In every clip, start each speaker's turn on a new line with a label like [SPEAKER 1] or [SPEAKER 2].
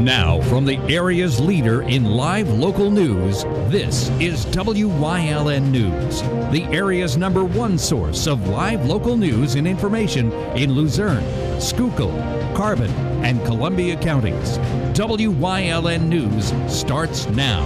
[SPEAKER 1] Now, from the area's leader in live local news, this is WYLN News, the area's #1 source of live local news and information in Luzerne, Schuylkill, Carbon, and Columbia counties. WYLN News starts now.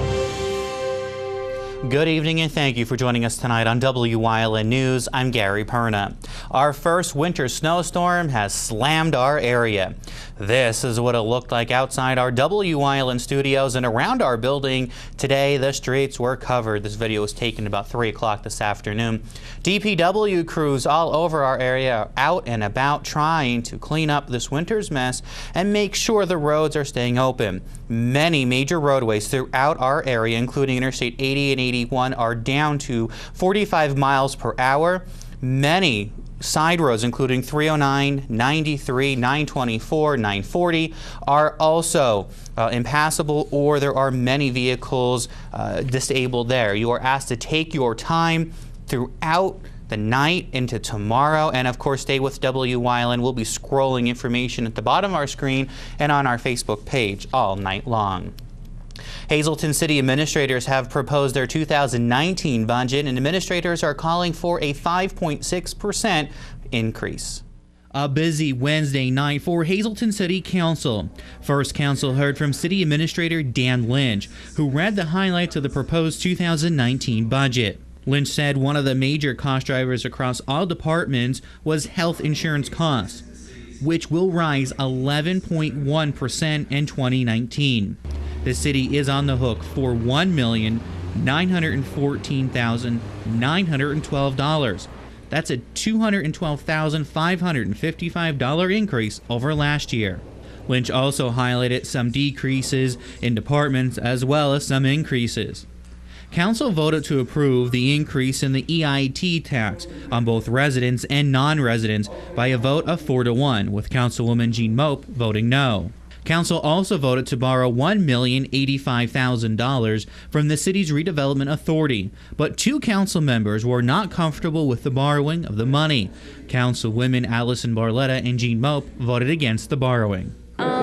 [SPEAKER 2] Good evening and thank you for joining us tonight on WYLN News. I'm Gary Perna. Our first winter snowstorm has slammed our area. This is what it looked like outside our WYLN studios and around our building. Today, the streets were covered. This video was taken about 3 o'clock this afternoon. DPW crews all over our area are out and about trying to clean up this winter's mess and make sure the roads are staying open. Many major roadways throughout our area, including Interstate 80 and 81, are down to 45 miles per hour. Many side roads, including 309, 93, 924, 940, are also impassable, or there are many vehicles disabled there. You are asked to take your time throughout the night into tomorrow, and of course stay with WYLN. We'll be scrolling information at the bottom of our screen and on our Facebook page all night long. Hazleton City administrators have proposed their 2019 budget, and administrators are calling for a 5.6% increase.
[SPEAKER 3] A busy Wednesday night for Hazleton City Council. First, Council heard from City Administrator Dan Lynch, who read the highlights of the proposed 2019 budget. Lynch said one of the major cost drivers across all departments was health insurance costs, which will rise 11.1% in 2019. The city is on the hook for $1,914,912. That's a $212,555 increase over last year. Lynch also highlighted some decreases in departments as well as some increases. Council voted to approve the increase in the EIT tax on both residents and non-residents by a vote of 4-1, with Councilwoman Jean Mope voting no. Council also voted to borrow $1,085,000 from the city's redevelopment authority, but 2 council members were not comfortable with the borrowing of the money. Councilwomen Allison Barletta and Jean Mope voted against the borrowing.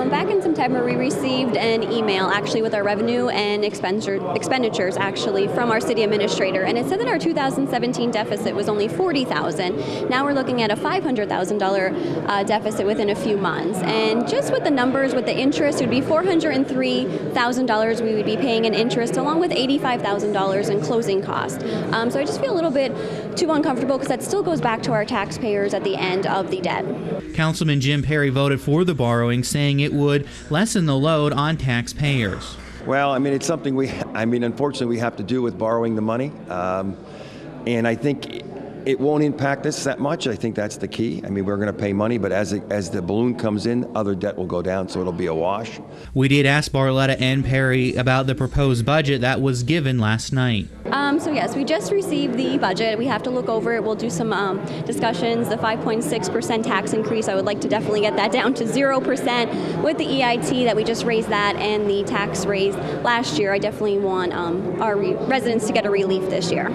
[SPEAKER 4] Back in September, we received an email actually with our revenue and expenditures actually from our city administrator, and it said that our 2017 deficit was only $40,000. Now we're looking at a $500,000 deficit within a few months, and just with the numbers, with the interest, it would be $403,000 we would be paying in interest, along with $85,000 in closing costs. So I just feel a little bit too uncomfortable because that still goes back to our taxpayers at the end of the debt.
[SPEAKER 3] Councilman Jim Perry voted for the borrowing, saying it would lessen the load on taxpayers.
[SPEAKER 5] Well, I mean, it's something unfortunately we have to do with borrowing the money. And I think it won't impact us that much. I think that's the key. I mean, we're going to pay money, but as the balloon comes in, other debt will go down, so it'll be a wash.
[SPEAKER 3] We did ask Barletta and Perry about the proposed budget that was given last night.
[SPEAKER 4] So yes, we just received the budget. We have to look over it. We'll do some discussions. The 5.6% tax increase, I would like to definitely get that down to 0%. With the EIT that we just raised that and the tax raise last year, I definitely want our residents to get a relief this year.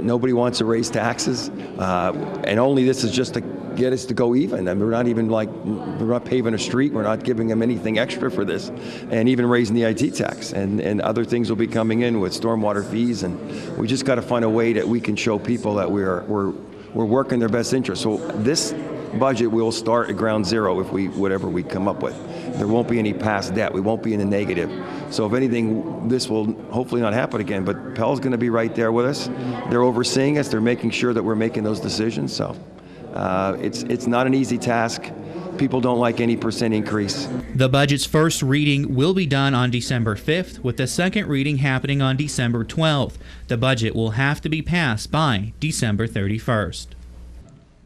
[SPEAKER 5] Nobody wants to raise taxes, and only this is just to get us to go even. I mean, we're not paving a street. We're not giving them anything extra for this, and even raising the IT tax, and other things will be coming in with stormwater fees, and we just got to find a way that we can show people that we're working their best interest. So this budget will start at ground zero whatever we come up with. There won't be any past debt. We won't be in the negative. So if anything, this will hopefully not happen again, but Pell's going to be right there with us. They're overseeing us. They're making sure that we're making those decisions. So it's not an easy task. People don't like any percent increase.
[SPEAKER 3] The budget's first reading will be done on December 5th, with the second reading happening on December 12th. The budget will have to be passed by December 31st.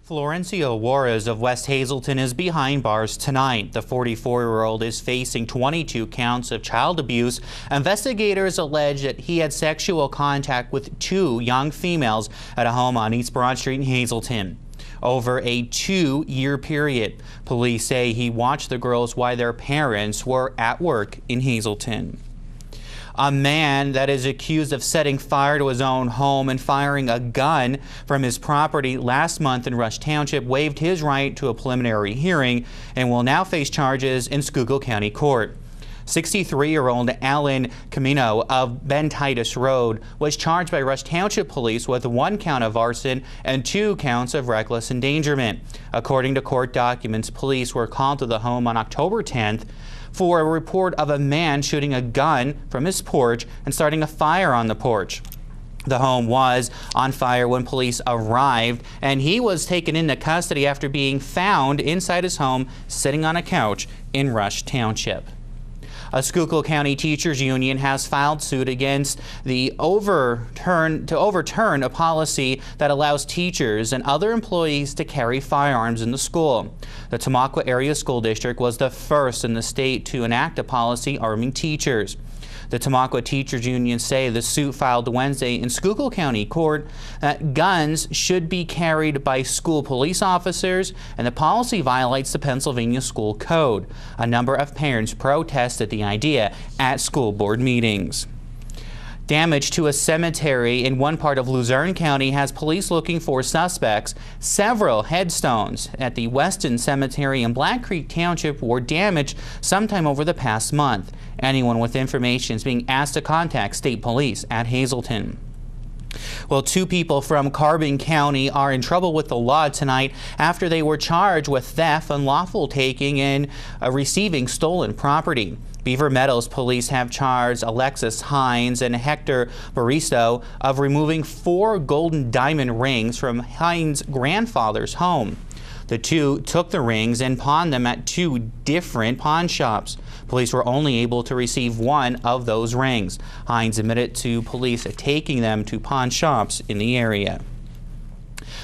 [SPEAKER 2] Florencio Juarez of West Hazleton is behind bars tonight. The 44-year-old is facing 22 counts of child abuse. Investigators allege that he had sexual contact with 2 young females at a home on East Broad Street in Hazleton over a 2-year period. Police say he watched the girls while their parents were at work in Hazleton. A man that is accused of setting fire to his own home and firing a gun from his property last month in Rush Township waived his right to a preliminary hearing and will now face charges in Schuylkill County Court. 63-year-old Alan Camino of Ben Titus Road was charged by Rush Township Police with 1 count of arson and 2 counts of reckless endangerment. According to court documents, police were called to the home on October 10th for a report of a man shooting a gun from his porch and starting a fire on the porch. The home was on fire when police arrived, and he was taken into custody after being found inside his home sitting on a couch in Rush Township. A Schuylkill County Teachers Union has filed suit against to overturn a policy that allows teachers and other employees to carry firearms in the school. The Tamaqua Area School District was the first in the state to enact a policy arming teachers. The Tamaqua Teachers Union say the suit filed Wednesday in Schuylkill County Court that guns should be carried by school police officers, and the policy violates the Pennsylvania School Code. A number of parents protested the idea at school board meetings. Damage to a cemetery in one part of Luzerne County has police looking for suspects. Several headstones at the Weston Cemetery in Black Creek Township were damaged sometime over the past month. Anyone with information is being asked to contact state police at Hazleton. Well, 2 people from Carbon County are in trouble with the law tonight after they were charged with theft, unlawful taking, and receiving stolen property. Beaver Meadows police have charged Alexis Hines and Hector Baristo of removing 4 golden diamond rings from Hines' grandfather's home. The 2 took the rings and pawned them at 2 different pawn shops. Police were only able to receive 1 of those rings. Hines admitted to police taking them to pawn shops in the area.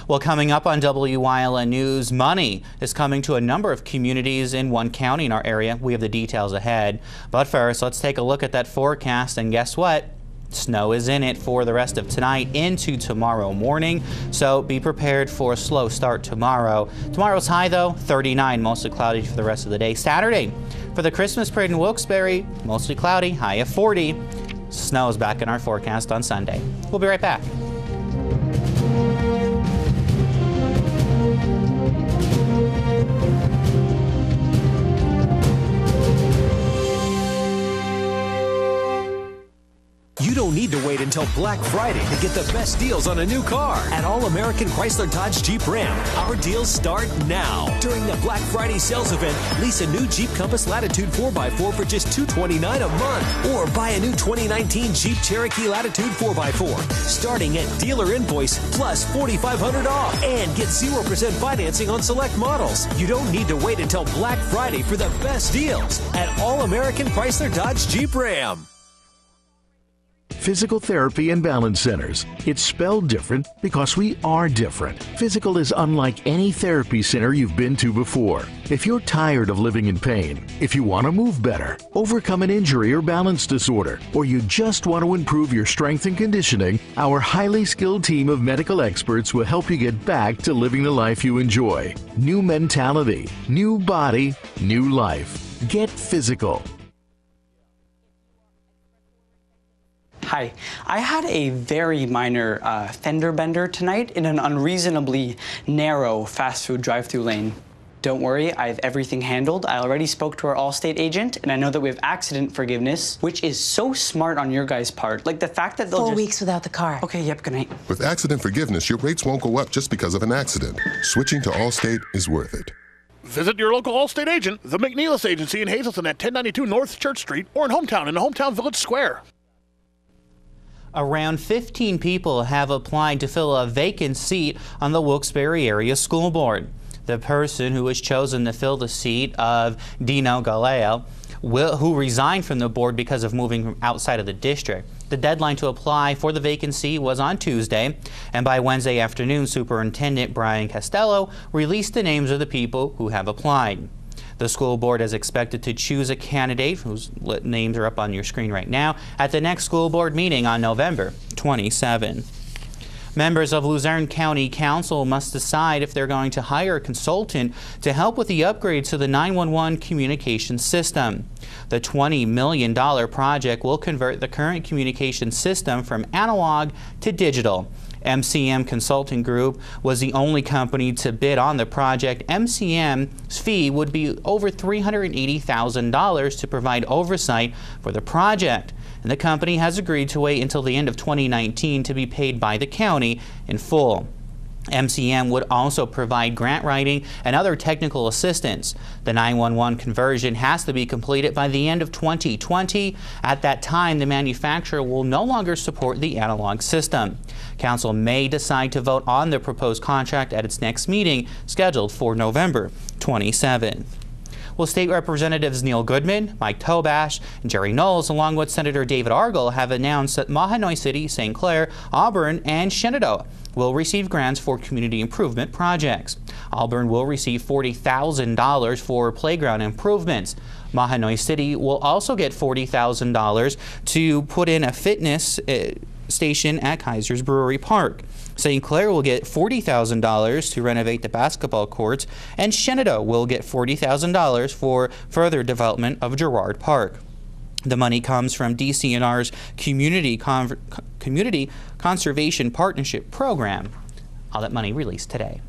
[SPEAKER 2] Well, coming up on Wyln News, money is coming to a number of communities in one county in our area. We have the details ahead. But first, let's take a look at that forecast, and guess what? Snow is in it for the rest of tonight into tomorrow morning, so be prepared for a slow start tomorrow. Tomorrow's high, though, 39, mostly cloudy for the rest of the day. Saturday, for the Christmas parade in Wilkes-Barre, mostly cloudy, high of 40. Snow is back in our forecast on Sunday. We'll be right back.
[SPEAKER 6] You don't need to wait until Black Friday to get the best deals on a new car. At All American Chrysler Dodge Jeep Ram, our deals start now. During the Black Friday sales event, lease a new Jeep Compass Latitude 4x4 for just $229 a month. Or buy a new 2019 Jeep Cherokee Latitude 4x4, starting at dealer invoice plus $4,500 off. And get 0% financing on select models. You don't need to wait until Black Friday for the best deals at All American Chrysler Dodge Jeep Ram.
[SPEAKER 7] Physical Therapy and Balance Centers. It's spelled different because we are different. Physical is unlike any therapy center you've been to before. If you're tired of living in pain, if you want to move better, overcome an injury or balance disorder, or you just want to improve your strength and conditioning, our highly skilled team of medical experts will help you get back to living the life you enjoy. New mentality, new body, new life. Get physical.
[SPEAKER 8] Hi, I had a very minor fender bender tonight in an unreasonably narrow fast food drive-thru lane. Don't worry, I have everything handled. I already spoke to our Allstate agent, and I know that we have accident forgiveness, which is so smart on your guys' part. Like the fact that they'll
[SPEAKER 9] 4 weeks without the car.
[SPEAKER 8] Okay, yep, good night.
[SPEAKER 10] With accident forgiveness, your rates won't go up just because of an accident. Switching to Allstate is worth it.
[SPEAKER 11] Visit your local Allstate agent, the McNeilis Agency in Hazleton at 1092 North Church Street, or in Hometown in the Hometown Village Square.
[SPEAKER 2] Around 15 people have applied to fill a vacant seat on the Wilkes-Barre Area School Board. The person who was chosen to fill the seat of Dino Galeo, who resigned from the board because of moving from outside of the district. The deadline to apply for the vacancy was on Tuesday, and by Wednesday afternoon, Superintendent Brian Costello released the names of the people who have applied. The school board is expected to choose a candidate whose names are up on your screen right now at the next school board meeting on November 27. Members of Luzerne County Council must decide if they're going to hire a consultant to help with the upgrade to the 911 communication system. The $20 million project will convert the current communication system from analog to digital. MCM Consulting Group was the only company to bid on the project. MCM's fee would be over $380,000 to provide oversight for the project. And the company has agreed to wait until the end of 2019 to be paid by the county in full. MCM would also provide grant writing and other technical assistance. The 911 conversion has to be completed by the end of 2020. At that time, the manufacturer will no longer support the analog system. Council may decide to vote on the proposed contract at its next meeting, scheduled for November 27th. Well, State Representatives Neil Goodman, Mike Tobash, and Jerry Knowles, along with Senator David Argel, have announced that Mahanoy City, St. Clair, Auburn, and Shenandoah will receive grants for community improvement projects. Auburn will receive $40,000 for playground improvements. Mahanoy City will also get $40,000 to put in a fitness station at Kaiser's Brewery Park. St. Clair will get $40,000 to renovate the basketball courts, and Shenandoah will get $40,000 for further development of Girard Park. The money comes from DCNR's Community Conservation Partnership Program. All that money released today.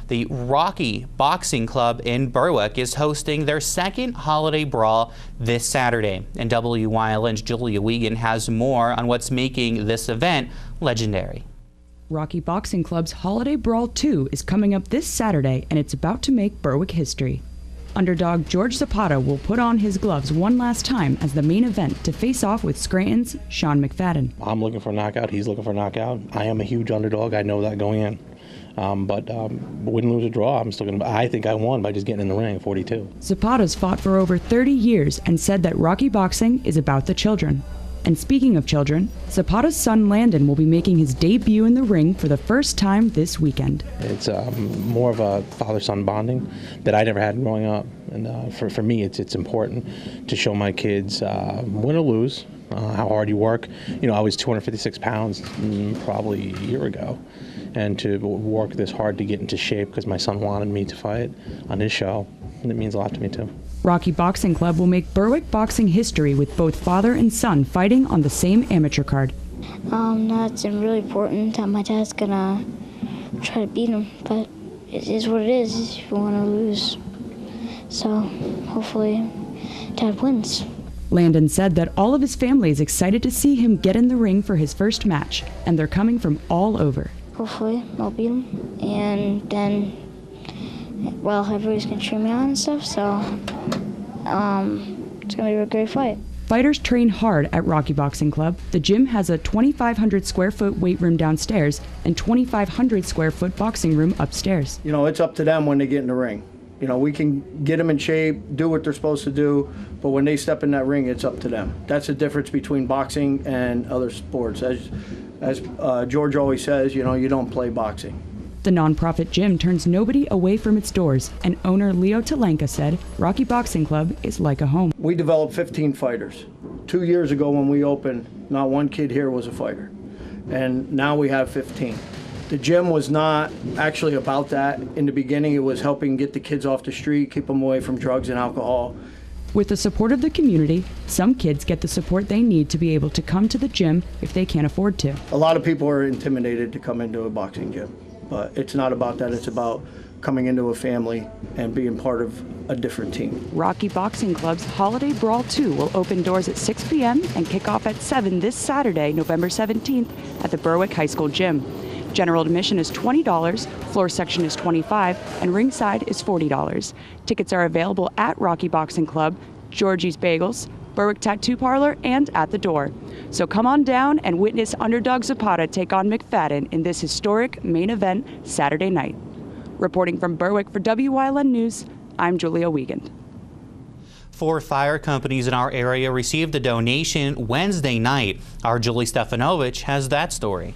[SPEAKER 2] The Rocky Boxing Club in Berwick is hosting their second holiday brawl this Saturday. And WYLN's Julia Wiegand has more on what's making this event legendary.
[SPEAKER 9] Rocky Boxing Club's Holiday Brawl 2 is coming up this Saturday, and it's about to make Berwick history. Underdog George Zapata will put on his gloves one last time as the main event to face off with Scranton's Sean McFadden.
[SPEAKER 12] I'm looking for a knockout. He's looking for a knockout. I am a huge underdog. I know that going in. But win, lose, or draw, I think I won by just getting in the ring, 42.
[SPEAKER 9] Zapata's fought for over 30 years and said that Rocky Boxing is about the children. And speaking of children, Zapata's son Landon will be making his debut in the ring for the first time this weekend.
[SPEAKER 12] It's more of a father-son bonding that I never had growing up. And for me, it's important to show my kids, win or lose, how hard you work. You know, I was 256 pounds probably a year ago. And to work this hard to get into shape because my son wanted me to fight on his show, and it means a lot to me too.
[SPEAKER 9] Rocky Boxing Club will make Berwick boxing history with both father and son fighting on the same amateur card.
[SPEAKER 13] That's really important that my dad's gonna try to beat him, but it is what it is if you want to lose. So hopefully Dad wins.
[SPEAKER 9] Landon said that all of his family is excited to see him get in the ring for his first match, and they're coming from all over.
[SPEAKER 13] Hopefully I'll beat him, and then, well, everybody's gonna cheer me on and stuff, so it's gonna be a great fight.
[SPEAKER 9] Fighters train hard at Rocky Boxing Club. The gym has a 2,500 square foot weight room downstairs and 2,500 square foot boxing room upstairs.
[SPEAKER 14] You know, it's up to them when they get in the ring. You know, we can get them in shape, do what they're supposed to do, but when they step in that ring, it's up to them. That's the difference between boxing and other sports. As George always says, you know, you don't play boxing.
[SPEAKER 9] The nonprofit gym turns nobody away from its doors, and owner Leo Talenka said Rocky Boxing Club is like a home.
[SPEAKER 14] We developed 15 fighters. 2 years ago when we opened, not one kid here was a fighter. And now we have 15. The gym was not actually about that. In the beginning, it was helping get the kids off the street, keep them away from drugs and alcohol.
[SPEAKER 9] With the support of the community, some kids get the support they need to be able to come to the gym if they can't afford to.
[SPEAKER 14] A lot of people are intimidated to come into a boxing gym, but it's not about that. It's about coming into a family and being part of a different team.
[SPEAKER 9] Rocky Boxing Club's Holiday Brawl 2 will open doors at 6 p.m. and kick off at 7 this Saturday, November 17th at the Berwick High School Gym. General admission is $20, floor section is $25, and ringside is $40. Tickets are available at Rocky Boxing Club, Georgie's Bagels, Berwick Tattoo Parlor, and at the door. So come on down and witness underdog Zapata take on McFadden in this historic main event Saturday night. Reporting from Berwick for WYLN News, I'm Julia Wiegand.
[SPEAKER 2] 4 fire companies in our area received a donation Wednesday night. Our Julie Stefanovich has that story.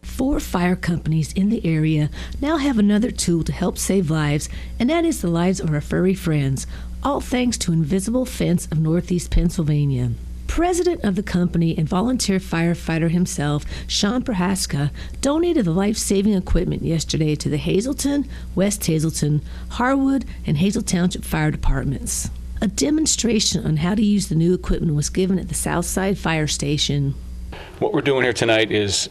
[SPEAKER 15] 4 fire companies in the area now have another tool to help save lives, and that is the lives of our furry friends, all thanks to Invisible Fence of Northeast Pennsylvania. President of the company and volunteer firefighter himself, Sean Prohaska, donated the life-saving equipment yesterday to the Hazleton, West Hazleton, Harwood, and Hazel Township fire departments. A demonstration on how to use the new equipment was given at the Southside Fire Station.
[SPEAKER 16] What we're doing here tonight is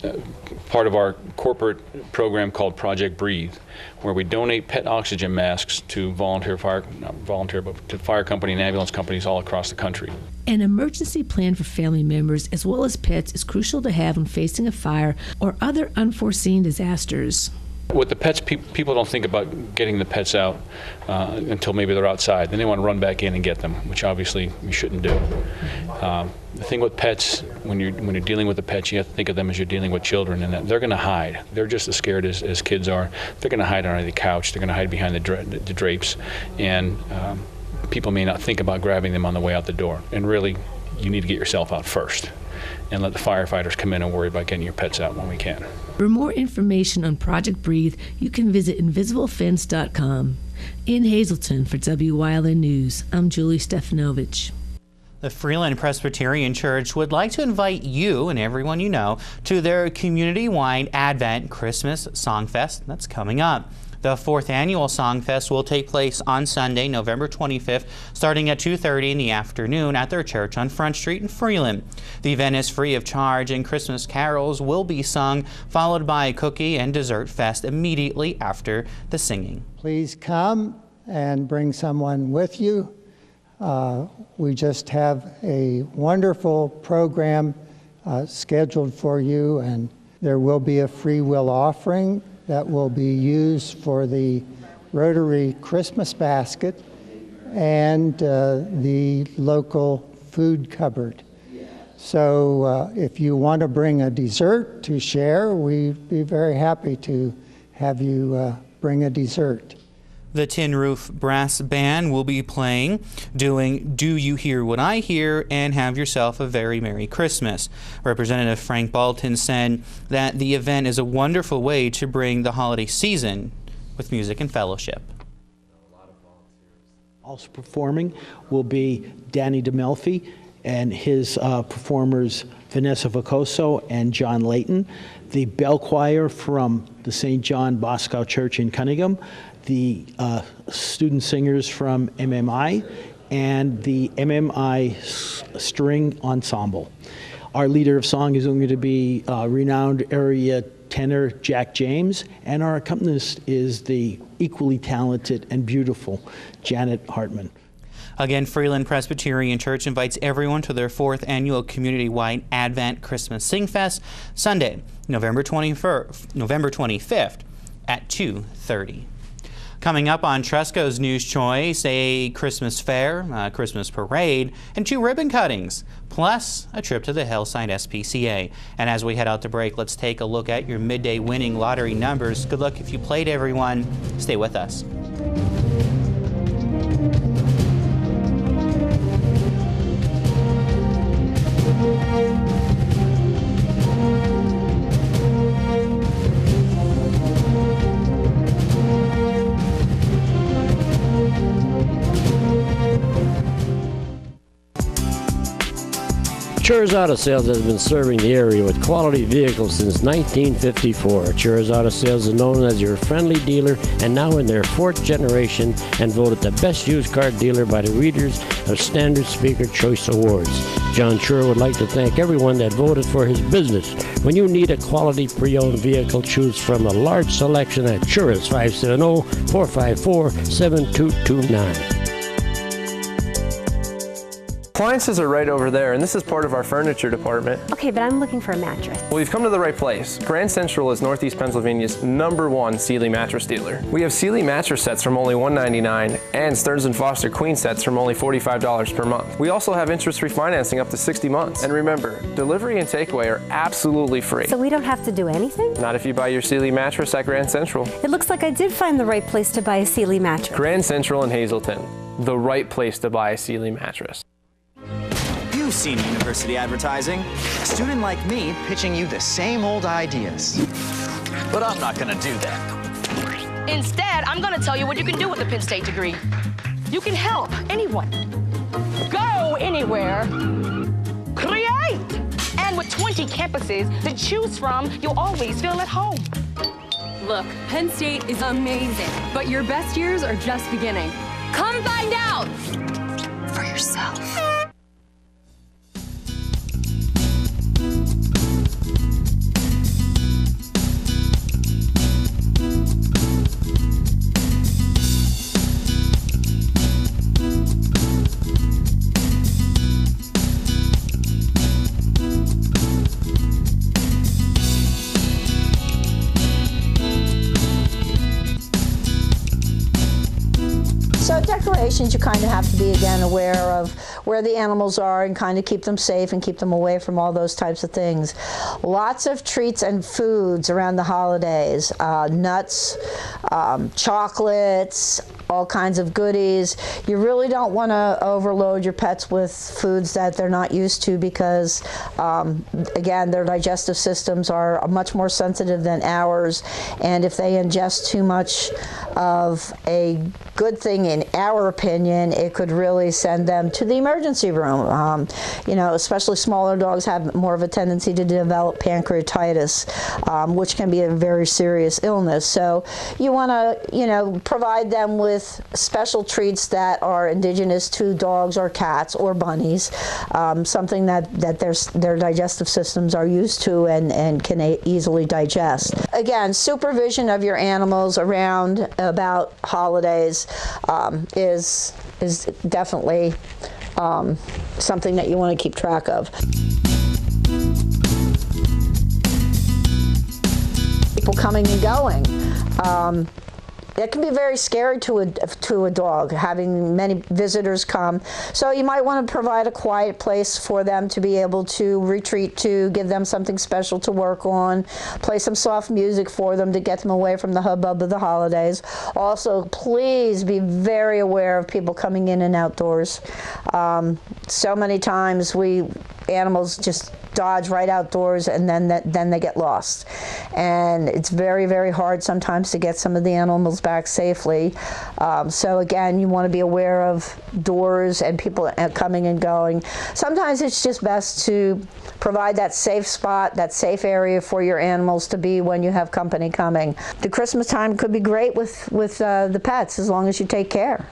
[SPEAKER 16] part of our corporate program called Project Breathe, where we donate pet oxygen masks to fire company and ambulance companies all across the country.
[SPEAKER 15] An emergency plan for family members as well as pets is crucial to have when facing a fire or other unforeseen disasters.
[SPEAKER 16] With the pets, people don't think about getting the pets out until maybe they're outside. Then they want to run back in and get them, which obviously you shouldn't do. The thing with pets, when you're dealing with the pets, you have to think of them as you're dealing with children, and that they're going to hide. They're just as scared as kids are. They're going to hide under the couch. They're going to hide behind the drapes, and people may not think about grabbing them on the way out the door. And really, you need to get yourself out first, and let the firefighters come in and worry about getting your pets out when we can.
[SPEAKER 15] For more information on Project Breathe, you can visit invisiblefence.com. In Hazleton for WYLN News, I'm Julie Stefanovich.
[SPEAKER 2] The Freeland Presbyterian Church would like to invite you and everyone you know to their community-wide Advent Christmas Songfest that's coming up. The 4th annual Songfest will take place on Sunday, November 25th, starting at 2:30 in the afternoon at their church on Front Street in Freeland. The event is free of charge and Christmas carols will be sung, followed by a cookie and dessert fest immediately after the singing.
[SPEAKER 17] Please come and bring someone with you. We just have a wonderful program scheduled for you, and there will be a free will offering that will be used for the Rotary Christmas basket and the local food cupboard. So if you want to bring a dessert to share, we'd be very happy to have you bring a dessert.
[SPEAKER 2] The Tin Roof Brass Band will be playing, doing Do You Hear What I Hear, and Have Yourself a Very Merry Christmas. Representative Frank Balton said that the event is a wonderful way to bring the holiday season with music and fellowship.
[SPEAKER 18] Also performing will be Danny DeMelfi and his performers Vanessa Vacoso and John Layton, the bell choir from the St. John Bosco Church in Cunningham, the student singers from MMI, and the MMI String Ensemble. Our leader of song is going to be renowned area tenor Jack James, and our accompanist is the equally talented and beautiful Janet Hartman.
[SPEAKER 2] Again, Freeland Presbyterian Church invites everyone to their 4th annual community-wide Advent Christmas Sing Fest, Sunday, November 25th at 2:30. Coming up on Tresco's News Choice, a Christmas fair, a Christmas parade, and 2 ribbon cuttings, plus a trip to the Hillside SPCA. And as we head out to break, let's take a look at your midday winning lottery numbers. Good luck if you played, everyone. Stay with us.
[SPEAKER 19] Churz Auto Sales has been serving the area with quality vehicles since 1954. Churz Auto Sales is known as your friendly dealer and now in their 4th generation and voted the best used car dealer by the readers of Standard Speaker Choice Awards. John Chur would like to thank everyone that voted for his business. When you need a quality pre-owned vehicle, choose from a large selection at Churz 570-454-7229.
[SPEAKER 20] Appliances are right over there, and this is part of our furniture department.
[SPEAKER 21] Okay, but I'm looking for a mattress.
[SPEAKER 20] Well, you've come to the right place. Grand Central is Northeast Pennsylvania's #1 Sealy mattress dealer. We have Sealy mattress sets from only $199 and Stearns & Foster queen sets from only $45 per month. We also have interest-free financing up to 60 months. And remember, delivery and takeaway are absolutely free.
[SPEAKER 21] So we don't have to do anything?
[SPEAKER 20] Not if you buy your Sealy mattress at Grand Central.
[SPEAKER 21] It looks like I did find the right place to buy a Sealy mattress.
[SPEAKER 20] Grand Central in Hazleton, the right place to buy a Sealy mattress.
[SPEAKER 22] You've seen university advertising. A student like me pitching you the same old ideas. But I'm not gonna do that.
[SPEAKER 23] Instead, I'm gonna tell you what you can do with a Penn State degree. You can help anyone. Go anywhere. Create! And with 20 campuses to choose from, you'll always feel at home.
[SPEAKER 24] Look, Penn State is amazing, but your best years are just beginning. Come find out for yourself.
[SPEAKER 1] decorations, you kind of have to be, again, aware of where the animals are and kind of keep them safe and keep them away from all those types of things. Lots of treats and foods around the holidays, nuts, chocolates, all kinds of goodies. You really don't want to overload your pets with foods that they're not used to because, again, their digestive systems are much more sensitive than ours, and if they ingest too much of a good thing, in our opinion, it could really send them to the emergency room. You know, especially smaller dogs have more of a tendency to develop pancreatitis, which can be a very serious illness. So you want to, you know, provide them with special treats that are indigenous to dogs or cats or bunnies, something that their digestive systems are used to and can easily digest. Again, supervision of your animals around about holidays is definitely something that you want to keep track of. People coming and going. It can be very scary to a dog, having many visitors come. So you might want to provide a quiet place for them to be able to retreat to, give them something special to work on, play some soft music for them to get them away from the hubbub of the holidays. Also, please be very aware of people coming in and outdoors. So many times animals just dodge right outdoors and then they get lost. And it's very, very hard sometimes to get some of the animals back safely. So again, you want to be aware of doors and people coming and going. Sometimes it's just best to provide that safe spot, that safe area for your animals to be when you have company coming. The Christmas time could be great with the pets as long as you take care.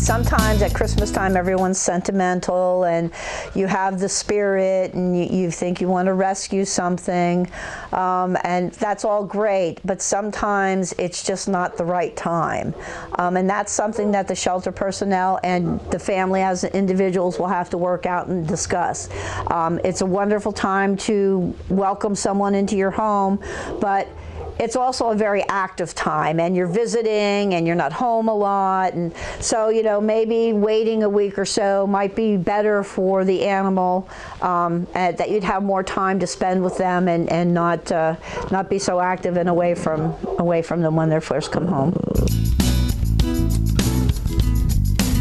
[SPEAKER 1] Sometimes at Christmas time everyone's sentimental and you have the spirit and you think you want to rescue something, and that's all great, but sometimes it's just not the right time. And that's something that the shelter personnel and the family as individuals will have to work out and discuss. It's a wonderful time to welcome someone into your home, but it's also a very active time, and you're visiting and you're not home a lot, and so, you know, maybe waiting a week or so might be better for the animal, that you'd have more time to spend with them and not be so active and away from them when they first come home.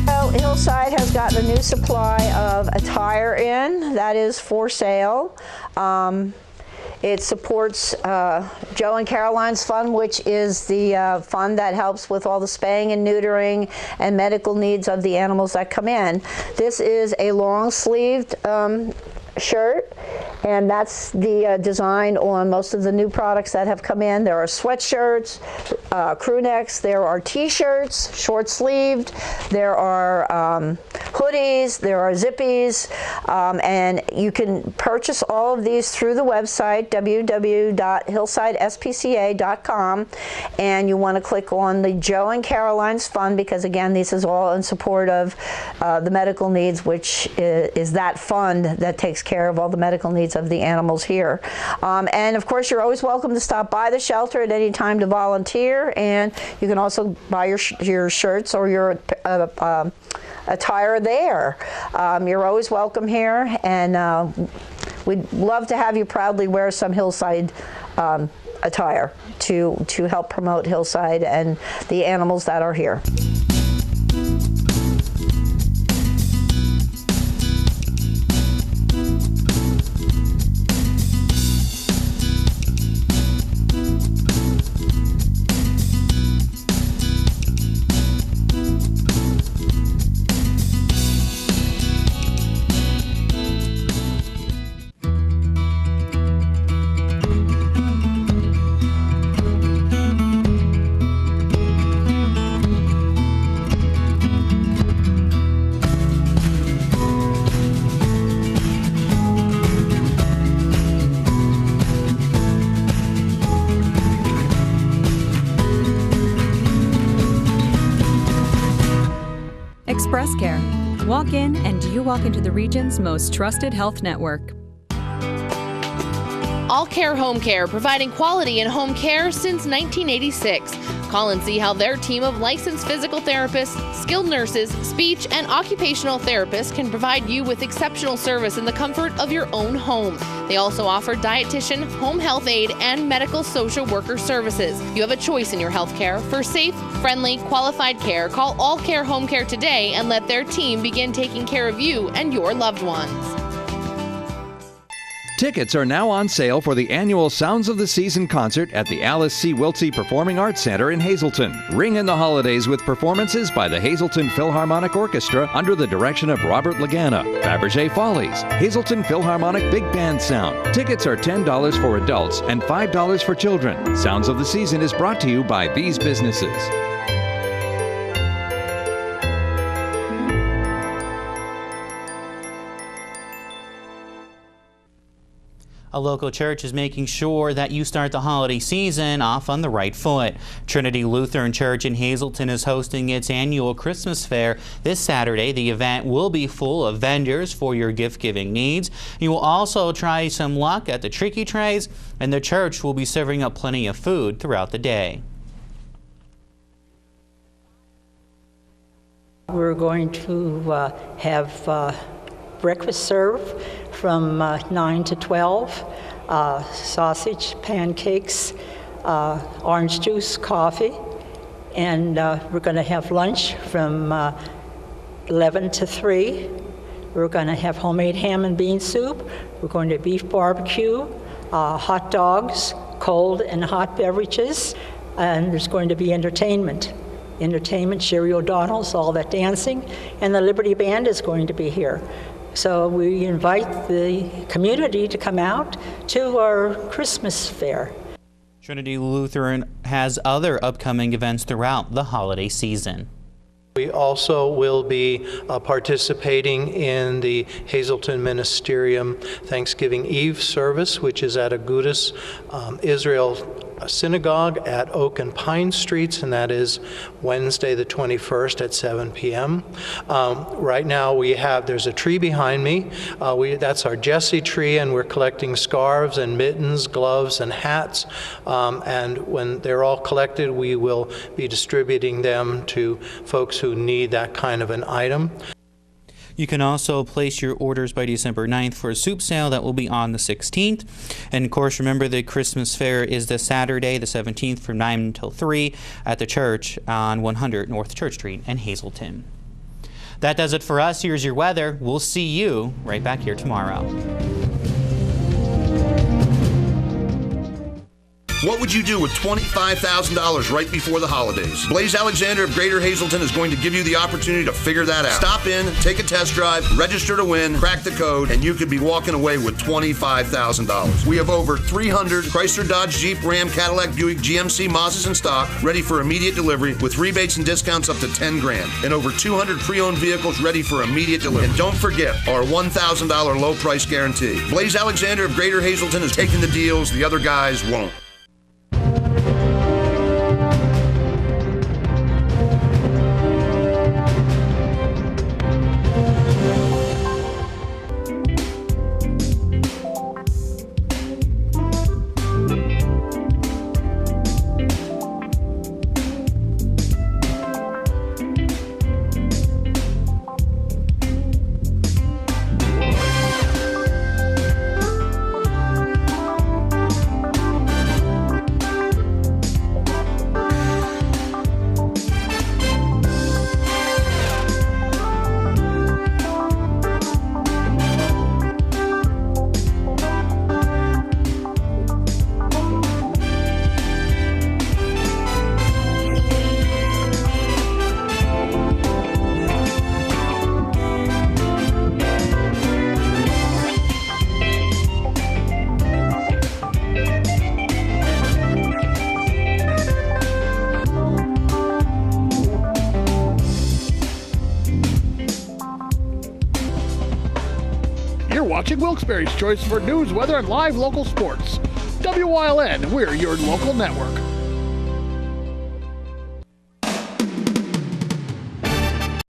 [SPEAKER 1] So Hillside has gotten a new supply of attire in that is for sale. It supports Joe and Caroline's Fund, which is the fund that helps with all the spaying and neutering and medical needs of the animals that come in. This is a long-sleeved shirt, and that's the design on most of the new products that have come in. There are sweatshirts, crew necks, there are t-shirts, short-sleeved, there are hoodies, there are zippies, and you can purchase all of these through the website, www.hillsidespca.com, and you want to click on the Joe and Caroline's Fund, because again, this is all in support of the medical needs, which is that fund that takes care of all the medical needs of the animals here. And of course, you're always welcome to stop by the shelter at any time to volunteer, and you can also buy your shirts or your attire there. You're always welcome here, and we'd love to have you proudly wear some Hillside attire to help promote Hillside and the animals that are here.
[SPEAKER 3] Express Care. Walk in and you walk into the region's most trusted health network.
[SPEAKER 4] All Care Home Care, providing quality in home care since 1986. Call and see how their team of licensed physical therapists, skilled nurses, speech, and occupational therapists can provide you with exceptional service in the comfort of your own home. They also offer dietitian, home health aide, and medical social worker services. You have a choice in your health care. For safe, friendly, qualified care, call All Care Home Care today and let their team begin taking care of you and your loved ones.
[SPEAKER 5] Tickets are now on sale for the annual Sounds of the Season concert at the Alice C. Wiltsey Performing Arts Center in Hazleton. Ring in the holidays with performances by the Hazleton Philharmonic Orchestra under the direction of Robert Lagana, Fabergé Follies, Hazleton Philharmonic Big Band Sound. Tickets are $10 for adults and $5 for children. Sounds of the Season is brought to you by these businesses.
[SPEAKER 2] A local church is making sure that you start the holiday season off on the right foot. Trinity Lutheran Church in Hazleton is hosting its annual Christmas fair this Saturday. The event will be full of vendors for your gift-giving needs. You will also try some luck at the tricky trays, and the church will be serving up plenty of food throughout the day.
[SPEAKER 6] We're going to have breakfast served from 9 to 12, sausage, pancakes, orange juice, coffee, and we're going to have lunch from 11 to 3. We're going to have homemade ham and bean soup. We're going to beef barbecue, hot dogs, cold and hot beverages, and there's going to be entertainment. Sherry O'Donnell's, all that dancing, and the Liberty Band is going to be here. So we invite the community to come out to our Christmas fair.
[SPEAKER 2] Trinity Lutheran has other upcoming events throughout the holiday season.
[SPEAKER 7] We also will be participating in the Hazleton Ministerium Thanksgiving Eve service, which is at Agudas Israel Synagogue at Oak and Pine Streets, and that is Wednesday the 21st at 7 p.m. Right now there's a tree behind me. That's our Jesse tree, and we're collecting scarves and mittens, gloves and hats, and when they're all collected, we will be distributing them to folks who need that kind of an item.
[SPEAKER 2] You can also place your orders by December 9th for a soup sale that will be on the 16th. And of course, remember the Christmas fair is this Saturday, the 17th, from 9 until 3 at the church on 100 North Church Street in Hazleton. That does it for us. Here's your weather. We'll see you right back here tomorrow.
[SPEAKER 25] What would you do with $25,000 right before the holidays? Blaze Alexander of Greater Hazleton is going to give you the opportunity to figure that out. Stop in, take a test drive, register to win, crack the code, and you could be walking away with $25,000. We have over 300 Chrysler, Dodge, Jeep, Ram, Cadillac, Buick, GMC, Mazdas in stock, ready for immediate delivery with rebates and discounts up to $10 grand, and over 200 pre-owned vehicles ready for immediate delivery. And don't forget our $1,000 low price guarantee. Blaze Alexander of Greater Hazleton is taking the deals the other guys won't.
[SPEAKER 11] Watching Wilkes-Barre's Choice for news, weather, and live local sports. Wyln, we're your local network.